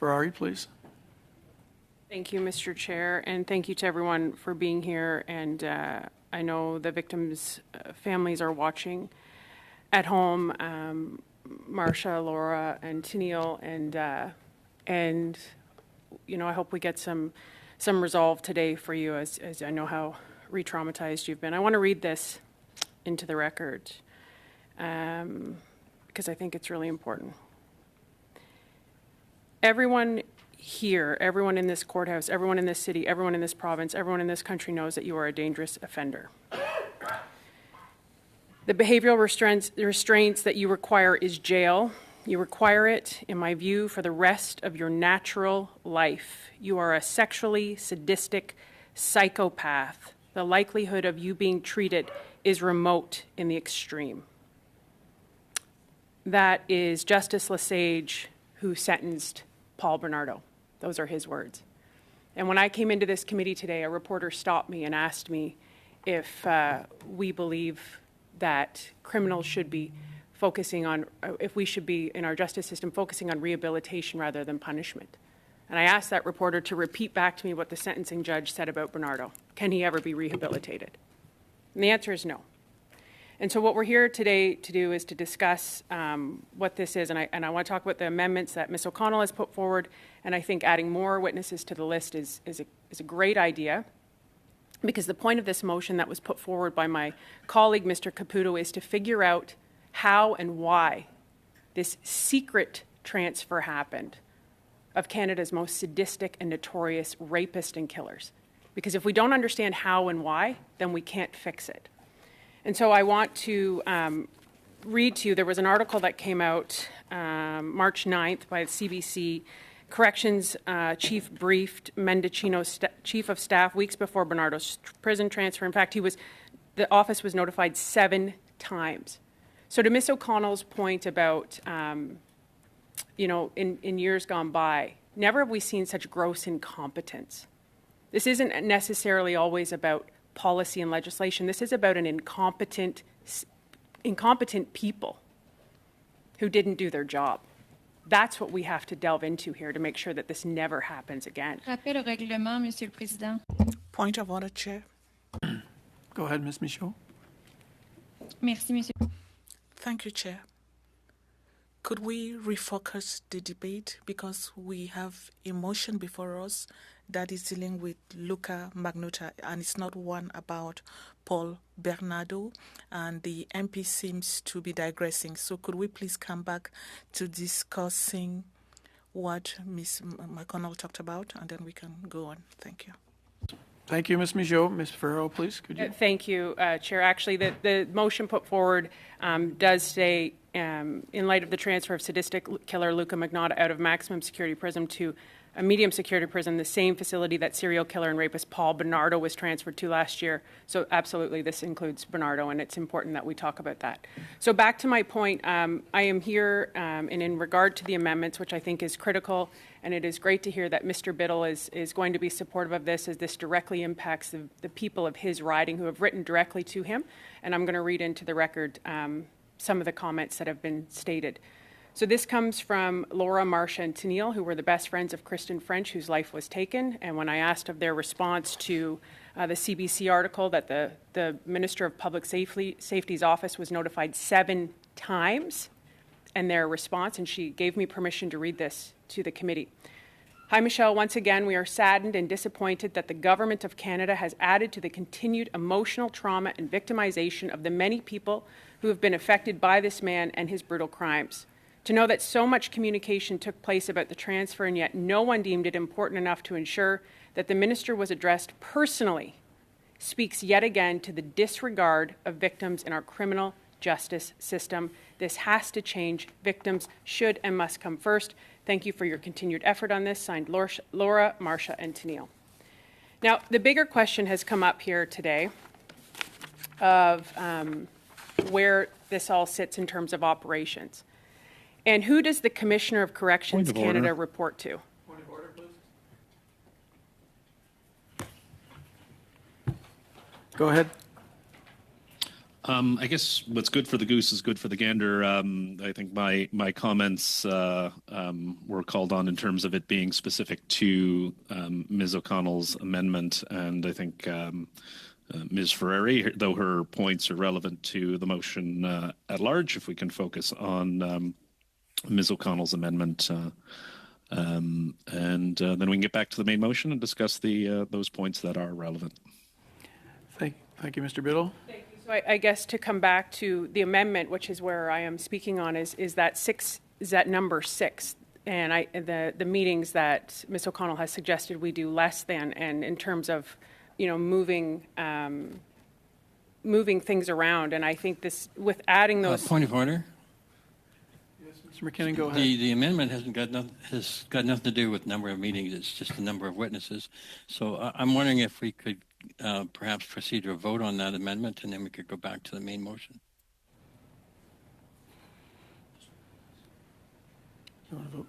Ferrari, please. Thank you, Mr. Chair, and thank you to everyone for being here. And I know the victims' families are watching at home. Marcia, Laura, and Tennille, and you know, I hope we get some resolve today for you, as I know how re-traumatized you've been. I want to read this into the record because I think it's really important. Everyone here, everyone in this courthouse, everyone in this city, everyone in this province, everyone in this country knows that you are a dangerous offender. The behavioral restraints that you require is jail. You require it, in my view, for the rest of your natural life. You are a sexually sadistic psychopath. The likelihood of you being treated is remote in the extreme. That is Justice Lesage, who sentenced Paul Bernardo. Those are his words. And when I came into this committee today, a reporter stopped me and asked me if we believe that criminals should be focusing on, if we should be in our justice system focusing on rehabilitation rather than punishment. And I asked that reporter to repeat back to me what the sentencing judge said about Bernardo. Can he ever be rehabilitated? And the answer is no. And so what we're here today to do is to discuss what this is. And I want to talk about the amendments that Ms. O'Connell has put forward. And I think adding more witnesses to the list is a great idea, because the point of this motion that was put forward by my colleague, Mr. Caputo, is to figure out how and why this secret transfer happened of Canada's most sadistic and notorious rapists and killers. Because if we don't understand how and why, then we can't fix it. And so I want to read to you, there was an article that came out March 9th by the CBC. Corrections chief briefed Mendocino's chief of staff weeks before Bernardo's prison transfer. In fact, the office was notified 7 times. So to Ms. O'Connell's point about, you know, in years gone by, never have we seen such gross incompetence. This isn't necessarily always about policy and legislation. This is about an incompetent people who didn't do their job. That's what we have to delve into here to make sure that this never happens again. Rappel au règlement, Monsieur le Président. Point of order, Chair. Go ahead, Ms. Michaud. Merci, Monsieur. Thank you, Chair. Could we refocus the debate, because we have a motion before us that is dealing with Luca Magnotta, and it's not one about Paul Bernardo, and the MP seems to be digressing. So could we please come back to discussing what Ms. McConnell talked about, and then we can go on. Thank you. Thank you, Ms. Michaud. Ms. Ferraro, please, could you? Thank you, Chair. Actually, the motion put forward does say, in light of the transfer of sadistic killer Luca Magnotta out of maximum security prison to a medium security prison, the same facility that serial killer and rapist Paul Bernardo was transferred to last year. So absolutely, this includes Bernardo, and it's important that we talk about that. So back to my point, I am here, and in regard to the amendments, which I think is critical, and it is great to hear that Mr. Biddle is going to be supportive of this, as this directly impacts the people of his riding who have written directly to him. And I'm going to read into the record some of the comments that have been stated. So this comes from Laura, Marcia, and Tennille, who were the best friends of Kristen French, whose life was taken. And when I asked of their response to the CBC article that the Minister of Public Safety's office was notified 7 times, and their response, and she gave me permission to read this to the committee. Hi, Michelle. Once again, we are saddened and disappointed that the Government of Canada has added to the continued emotional trauma and victimization of the many people who have been affected by this man and his brutal crimes. To know that so much communication took place about the transfer, and yet no one deemed it important enough to ensure that the minister was addressed personally, speaks yet again to the disregard of victims in our criminal justice system. This has to change. Victims should and must come first. Thank you for your continued effort on this. Signed, Laura, Marcia, and Tennille. Now, the bigger question has come up here today of where this all sits in terms of operations. And who does the Commissioner of Corrections Canada report to? Point of order, please. Go ahead. I guess what's good for the goose is good for the gander. I think my comments were called on in terms of it being specific to Ms. O'Connell's amendment, and I think Ms. Ferrari, though her points are relevant to the motion at large, if we can focus on Ms. O'Connell's amendment, and then we can get back to the main motion and discuss those points that are relevant. Thank you, Mr. Biddle. So I guess to come back to the amendment, which is where I am speaking on, is that number 6, and the meetings that Ms. O'Connell has suggested we do less than, and in terms of, moving things around, and I think this with adding those. Point of order. Yes, Mr. McKinnon, go ahead. The amendment has got nothing to do with number of meetings. It's just the number of witnesses. So I'm wondering if we could perhaps proceed to a vote on that amendment, and then we could go back to the main motion. You want to vote?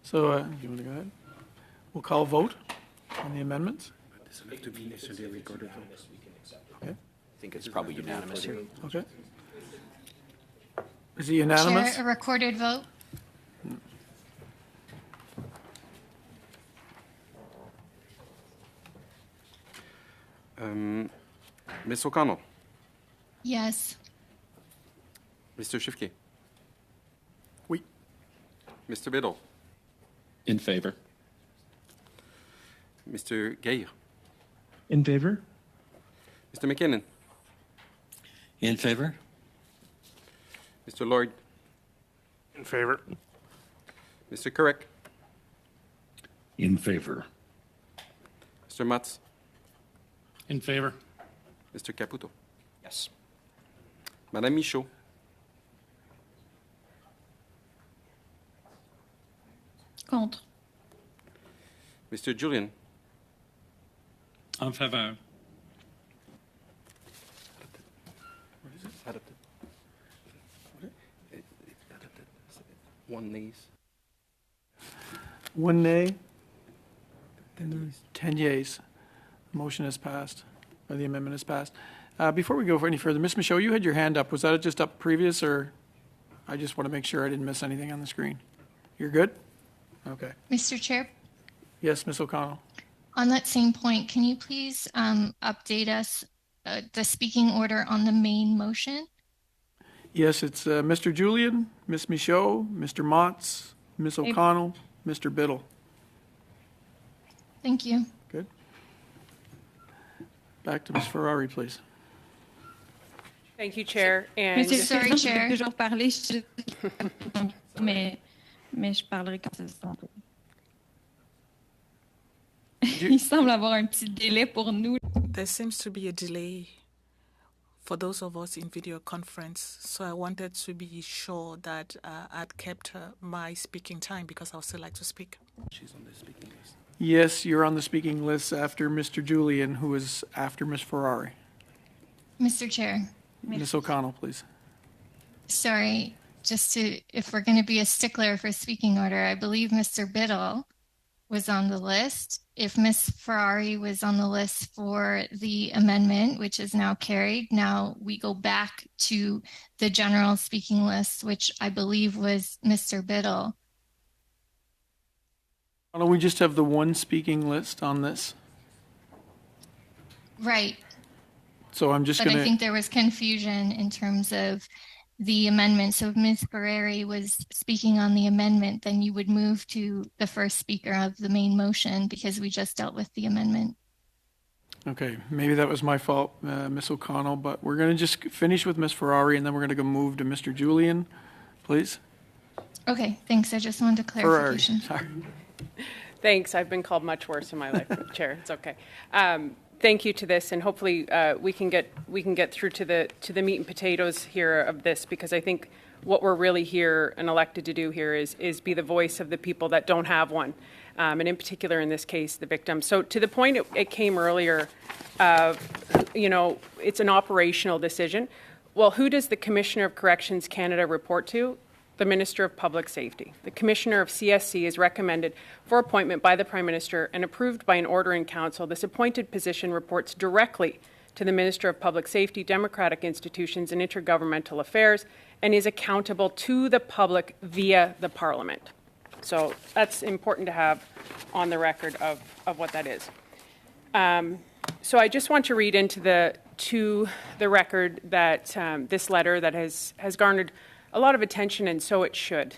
So, you want to go ahead? We'll call a vote on the amendments. Okay. I think it's probably unanimous here. Okay. Is it unanimous? Chair, a recorded vote. Ms. O'Connell, Yes. Mr. Shifke, Oui. Mr. Biddle, In favor. Mr. Geir, In favor? Mr. McKinnon, In favor? Mr. Lloyd, In favor. Mr. Kurek, In favor. Mr. Matz, In favor. Mr. Caputo, Yes. Madame Michaud, Contre. Mr. Julian, En faveur. Adopted. One nays. 1 nay and there's 10 yeas. The motion is passed, or the amendment is passed. Before we go for any further, Ms. Michaud, you had your hand up. Was that just up previous, or I just want to make sure I didn't miss anything on the screen? You're good? Okay. Mr. Chair, Yes, Ms. O'Connell. on that same point, can you please update us the speaking order on the main motion? Yes, it's Mr. Julian, Ms. Michaud, Mr. Motz, Ms. O'Connell, Mr. Biddle. Thank you. Good. Back to Ms. Ferrari, please. Thank you, Chair. And Sorry, Chair. toujours parler, mais je parlerai quand ça se sent. Il semble avoir un petit délai pour nous. There seems to be a delay for those of us in video conference, so I wanted to be sure that I'd kept my speaking time because I would still like to speak. She's on the speaking list. Yes, you're on the speaking list after Mr. Julian, who is after Ms. Ferrari. Mr. Chair, Ms. O'Connell, please. sorry, if we're going to be a stickler for speaking order, I believe Mr. Biddle was on the list. If Ms. Ferrari was on the list for the amendment, which is now carried, now we go back to the general speaking list, which I believe was Mr. Biddle. Why don't we just have the one speaking list on this? Right. So I'm just But going I to, think there was confusion in terms of the amendment. So if Ms. Ferrari was speaking on the amendment, then you would move to the first speaker of the main motion because we just dealt with the amendment. okay, maybe that was my fault, Ms. O'Connell, but we're going to just finish with Ms. Ferrari and then we're going to go move to Mr. Julian, please. Okay, thanks. I just wanted a Ferrari, clarification. sorry. thanks. I've been called much worse in my life, Chair. It's okay. Thank you to this, and hopefully we can get through to the meat and potatoes here of this, because I think what we're really here and elected to do here is be the voice of the people that don't have one, and in particular in this case the victims. So to the point it came earlier of, it's an operational decision. Well, who does the Commissioner of Corrections Canada report to? the Minister of Public Safety. The Commissioner of CSC is recommended for appointment by the Prime Minister and approved by an order in Council. This appointed position reports directly to the Minister of Public Safety, Democratic Institutions and Intergovernmental Affairs and is accountable to the public via the Parliament. So that's important to have on the record of what that is. So I just want to read into the record that this letter that has garnered a lot of attention, and so it should.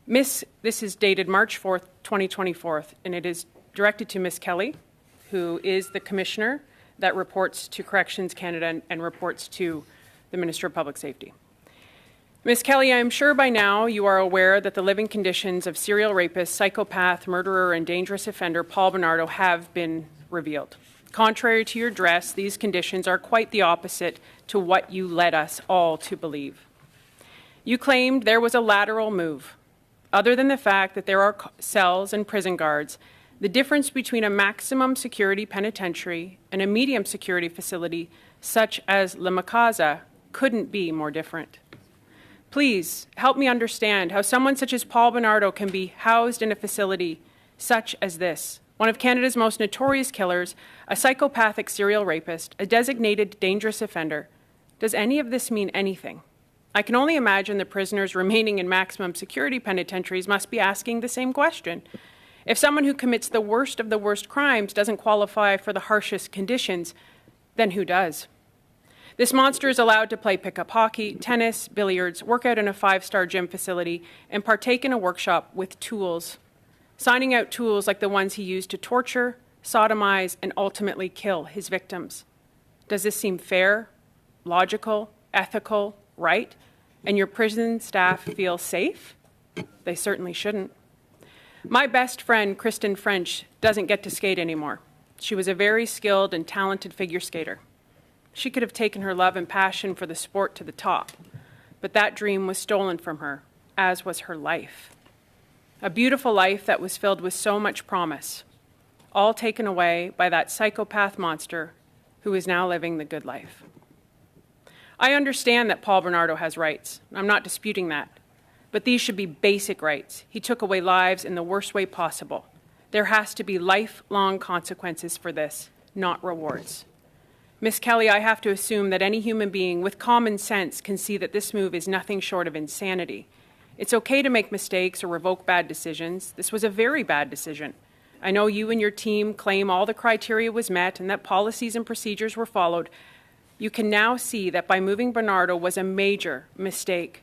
This is dated March 4th, 2024, and it is directed to Ms. Kelly, who is the Commissioner that reports to Corrections Canada and reports to the Minister of Public Safety. Ms. Kelly, I am sure by now you are aware that the living conditions of serial rapist, psychopath, murderer, and dangerous offender Paul Bernardo have been revealed. Contrary to your address, these conditions are quite the opposite to what you led us all to believe. You claimed there was a lateral move. Other than the fact that there are cells and prison guards, the difference between a maximum security penitentiary and a medium security facility such as La Macasa couldn't be more different. Please help me understand how someone such as Paul Bernardo can be housed in a facility such as this, one of Canada's most notorious killers, a psychopathic serial rapist, a designated dangerous offender. Does any of this mean anything? I can only imagine the prisoners remaining in maximum security penitentiaries must be asking the same question. If someone who commits the worst of the worst crimes doesn't qualify for the harshest conditions, then who does? This monster is allowed to play pickup hockey, tennis, billiards, work out in a 5-star gym facility, and partake in a workshop with tools, signing out tools like the ones he used to torture, sodomize, and ultimately kill his victims. Does this seem fair, logical, ethical, right? And your prison staff feel safe? They certainly shouldn't. My best friend, Kristen French, doesn't get to skate anymore. She was a very skilled and talented figure skater. She could have taken her love and passion for the sport to the top, but that dream was stolen from her, as was her life. A beautiful life that was filled with so much promise, all taken away by that psychopath monster who is now living the good life. I understand that Paul Bernardo has rights. I'm not disputing that. But these should be basic rights. He took away lives in the worst way possible. There has to be lifelong consequences for this, not rewards. Ms. Kelly, I have to assume that any human being with common sense can see that this move is nothing short of insanity. It's okay to make mistakes or revoke bad decisions. This was a very bad decision. I know you and your team claim all the criteria was met and that policies and procedures were followed. You can now see that by moving Bernardo was a major mistake,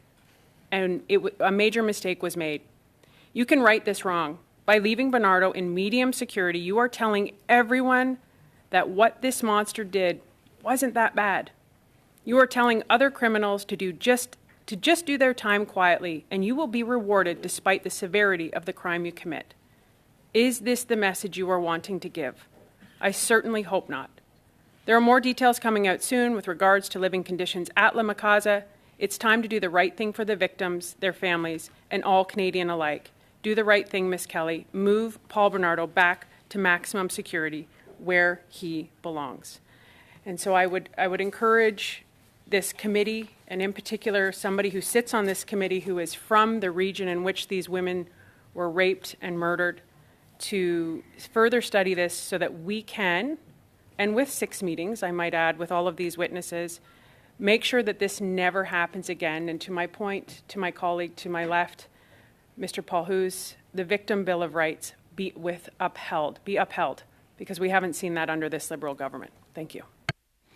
and a major mistake was made. You can right this wrong. By leaving Bernardo in medium security, you are telling everyone that what this monster did wasn't that bad. You are telling other criminals to just do their time quietly, and you will be rewarded despite the severity of the crime you commit. Is this the message you are wanting to give? I certainly hope not. There are more details coming out soon with regards to living conditions at La Macasa. It's time to do the right thing for the victims, their families, and all Canadian alike. Do the right thing, Ms. Kelly. Move Paul Bernardo back to maximum security where he belongs. And so I would encourage this committee, and in particular somebody who sits on this committee who is from the region in which these women were raped and murdered, to further study this so that we can, and with 6 meetings, I might add, with all of these witnesses, make sure that this never happens again. And to my point, to my colleague to my left, Mr. Paul Hoos, the Victim Bill of Rights be upheld, because we haven't seen that under this Liberal government. Thank you.